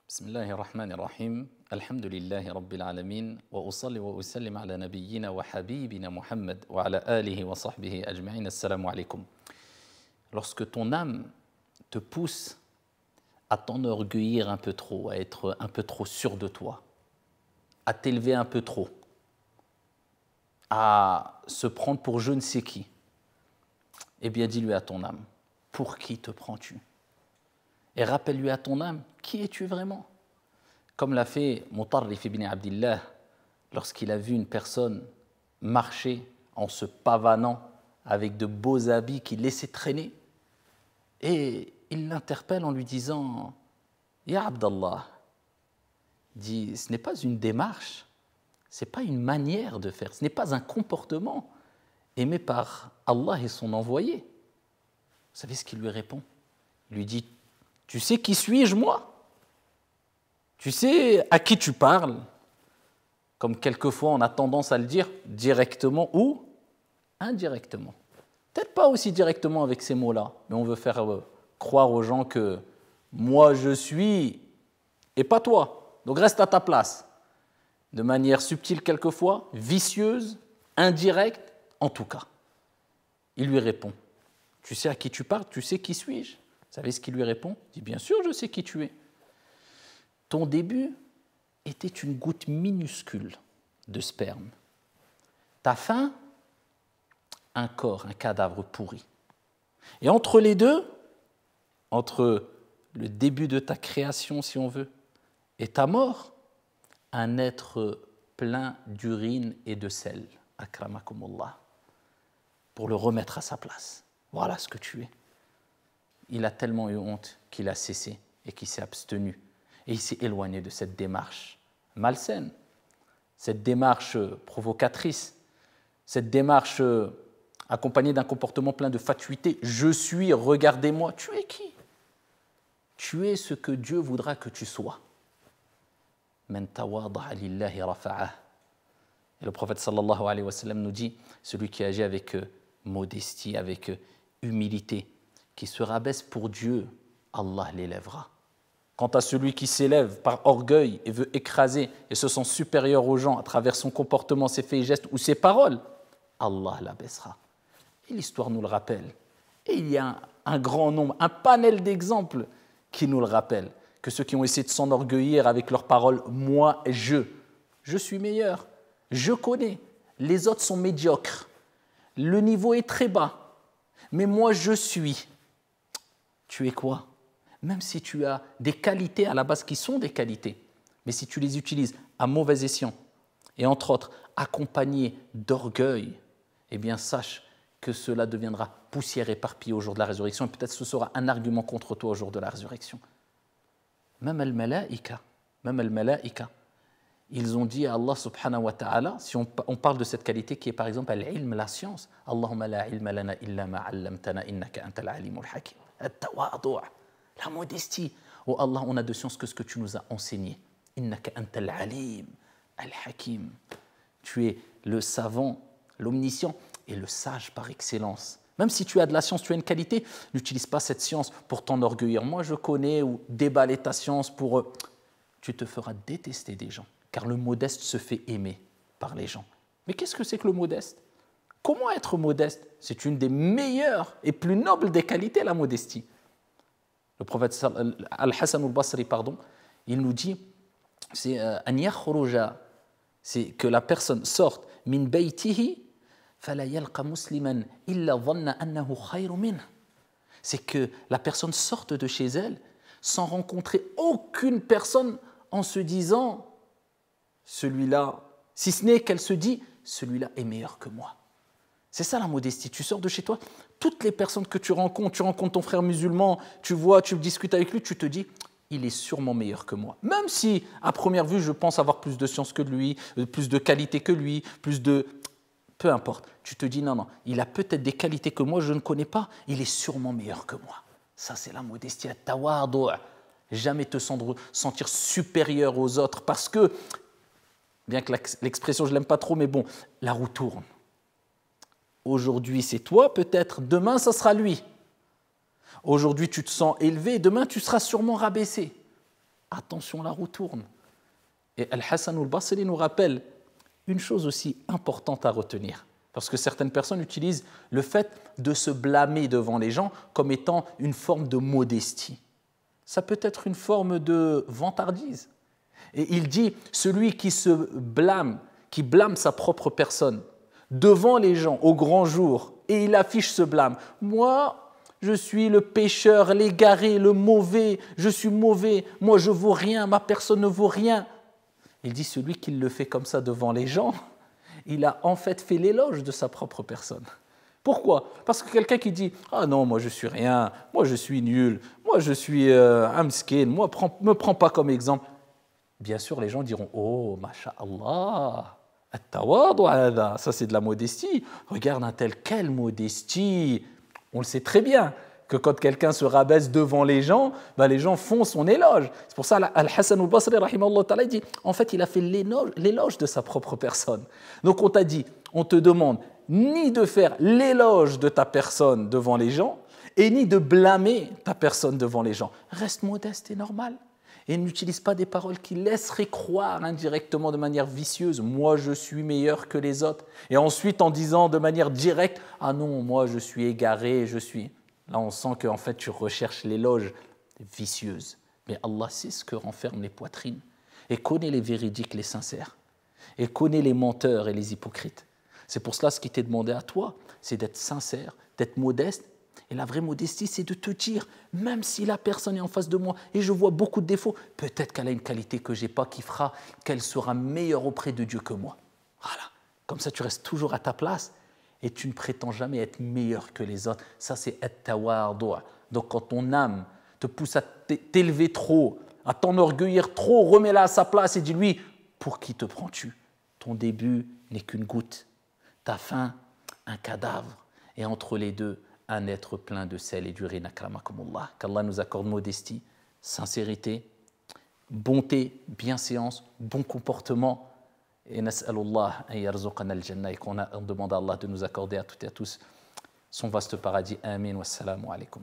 بسم الله الرحمن الرحيم الحمد لله رب العالمين وأصلي وأسلم على نبينا وحبيبنا Muhammad وعلى آله وصحبه أجمعين السلام عليكم. Lorsque ton âme te pousse à t'enorgueillir un peu trop, à être un peu trop sûr de toi, à t'élever un peu trop, à se prendre pour je ne sais qui, eh bien dis-lui à ton âme, pour qui te prends-tu? Et rappelle-lui à ton âme, qui es-tu vraiment? Comme l'a fait Mutarrif ibn Abdillah lorsqu'il a vu une personne marcher en se pavanant avec de beaux habits qu'il laissait traîner. Et il l'interpelle en lui disant « Ya Abdallah », dit « ce n'est pas une démarche, ce n'est pas une manière de faire, ce n'est pas un comportement aimé par Allah et son envoyé. » Vous savez ce qu'il lui répond? Il lui dit « Tu sais qui suis-je moi? Tu sais à qui tu parles ?» Comme quelquefois on a tendance à le dire directement ou indirectement. Peut-être pas aussi directement avec ces mots-là, mais on veut faire croire aux gens que moi je suis et pas toi, donc reste à ta place. De manière subtile quelquefois, vicieuse, indirecte, en tout cas. Il lui répond, tu sais à qui tu parles, tu sais qui suis-je? Vous savez ce qu'il lui répond? Il dit, bien sûr je sais qui tu es. Ton début était une goutte minuscule de sperme. Ta fin, un corps, un cadavre pourri. Et entre les deux, entre le début de ta création, si on veut, et ta mort, un être plein d'urine et de sel, akramakumullah, pour le remettre à sa place. Voilà ce que tu es. Il a tellement eu honte qu'il a cessé et qu'il s'est abstenu. Et il s'est éloigné de cette démarche malsaine, cette démarche provocatrice, cette démarche accompagnée d'un comportement plein de fatuité. Je suis, regardez-moi. Tu es qui? Tu es ce que Dieu voudra que tu sois. Man tawada'a lillahi rafa'ah. Et le prophète sallallahu alayhi wa sallam nous dit, celui qui agit avec modestie, avec humilité, qui se rabaisse pour Dieu, Allah l'élèvera. Quant à celui qui s'élève par orgueil et veut écraser et se sent supérieur aux gens à travers son comportement, ses faits et gestes ou ses paroles, Allah l'abaissera. Et l'histoire nous le rappelle. Et il y a un grand nombre, un panel d'exemples qui nous le rappellent, que ceux qui ont essayé de s'enorgueillir avec leurs paroles, moi, je suis meilleur, je connais, les autres sont médiocres, le niveau est très bas, mais moi je suis. Tu es quoi? Même si tu as des qualités à la base qui sont des qualités, mais si tu les utilises à mauvais escient, et entre autres accompagné d'orgueil, eh bien sache que cela deviendra poussière éparpillée au jour de la résurrection, et peut-être ce sera un argument contre toi au jour de la résurrection. Même al-malaïka, ils ont dit à Allah subhanahu wa ta'ala, si on parle de cette qualité qui est par exemple al-ilm, la science, Allahumma la ilma lana illa ma 'allamtana innaka antal alimul hakim. At-tawadu'. La modestie. Oh Allah, on a de science que ce que tu nous as enseigné. Innaka antal alim, al-hakim. Tu es le savant, l'omniscient et le sage par excellence. Même si tu as de la science, tu as une qualité, n'utilise pas cette science pour t'enorgueillir. Moi, je connais, ou déballer ta science pour... Tu te feras détester des gens, car le modeste se fait aimer par les gens. Mais qu'est-ce que c'est que le modeste? Comment être modeste? C'est une des meilleures et plus nobles des qualités, la modestie. Le prophète Al-Hassan al-Basri, il nous dit, c'est que la personne sorte min baytihi fala yalqa musliman illa dhanna annahu khayru minhu. C'est que la personne sorte de chez elle sans rencontrer aucune personne en se disant celui-là, si ce n'est qu'elle se dit celui-là est meilleur que moi. C'est ça la modestie. Tu sors de chez toi, toutes les personnes que tu rencontres ton frère musulman, tu vois, tu discutes avec lui, tu te dis, il est sûrement meilleur que moi. Même si, à première vue, je pense avoir plus de science que lui, plus de qualité que lui, plus de... Peu importe. Tu te dis, non, il a peut-être des qualités que moi, je ne connais pas, il est sûrement meilleur que moi. Ça, c'est la modestie. At-tawadu'. Jamais te sentir supérieur aux autres parce que, bien que l'expression, je ne l'aime pas trop, mais bon, la roue tourne. Aujourd'hui, c'est toi, peut-être. Demain, ça sera lui. Aujourd'hui, tu te sens élevé. Demain, tu seras sûrement rabaissé. attention, la roue tourne. Et Al-Hassan al-Basri nous rappelle une chose aussi importante à retenir, parce que certaines personnes utilisent le fait de se blâmer devant les gens comme étant une forme de modestie. Ça peut être une forme de vantardise. Et il dit, celui qui se blâme, qui blâme sa propre personne devant les gens au grand jour, et il affiche ce blâme. Moi, je suis le pécheur, l'égaré, le mauvais, je suis mauvais, moi je vaux rien, ma personne ne vaut rien. Il dit, celui qui le fait comme ça devant les gens, il a en fait fait l'éloge de sa propre personne. Pourquoi? Parce que quelqu'un qui dit « Ah non, moi je suis rien, moi je suis nul, moi je suis amskin, moi me prends pas comme exemple », bien sûr les gens diront « Oh, masha'Allah, at-tawadu, ça c'est de la modestie, regarde un tel, quelle modestie !» On le sait très bien que quand quelqu'un se rabaisse devant les gens font son éloge. C'est pour ça Al-Hassan al-Basri, rahimahullah ta'ala, dit en fait il a fait l'éloge de sa propre personne. Donc on t'a dit, on te demande ni de faire l'éloge de ta personne devant les gens, et ni de blâmer ta personne devant les gens. Reste modeste et normal. Et n'utilise pas des paroles qui laisseraient croire indirectement de manière vicieuse « moi je suis meilleur que les autres ». Et ensuite en disant de manière directe « ah non, moi je suis égaré, je suis… ». Là on sent qu'en fait tu recherches l'éloge vicieuse. Mais Allah sait ce que renferment les poitrines et connaît les véridiques, les sincères, et connaît les menteurs et les hypocrites. C'est pour cela ce qui t'est demandé à toi, c'est d'être sincère, d'être modeste. Et la vraie modestie, c'est de te dire, même si la personne est en face de moi et je vois beaucoup de défauts, peut-être qu'elle a une qualité que je n'ai pas qui fera qu'elle sera meilleure auprès de Dieu que moi. Voilà. Comme ça, tu restes toujours à ta place et tu ne prétends jamais être meilleur que les autres. Ça, c'est at-tawadhu'. Donc, quand ton âme te pousse à t'élever trop, à t'enorgueillir trop, remets-la à sa place et dis-lui, pour qui te prends-tu? Ton début n'est qu'une goutte. Ta fin, un cadavre, et entre les deux, un être plein de sel et d'urine, akramakumullah. Qu'Allah nous accorde modestie, sincérité, bonté, bienséance, bon comportement, et nas'alullah an yarzuqana al-jannah, et qu'on demande à Allah de nous accorder à toutes et à tous son vaste paradis. Amin, wassalamu alaikum.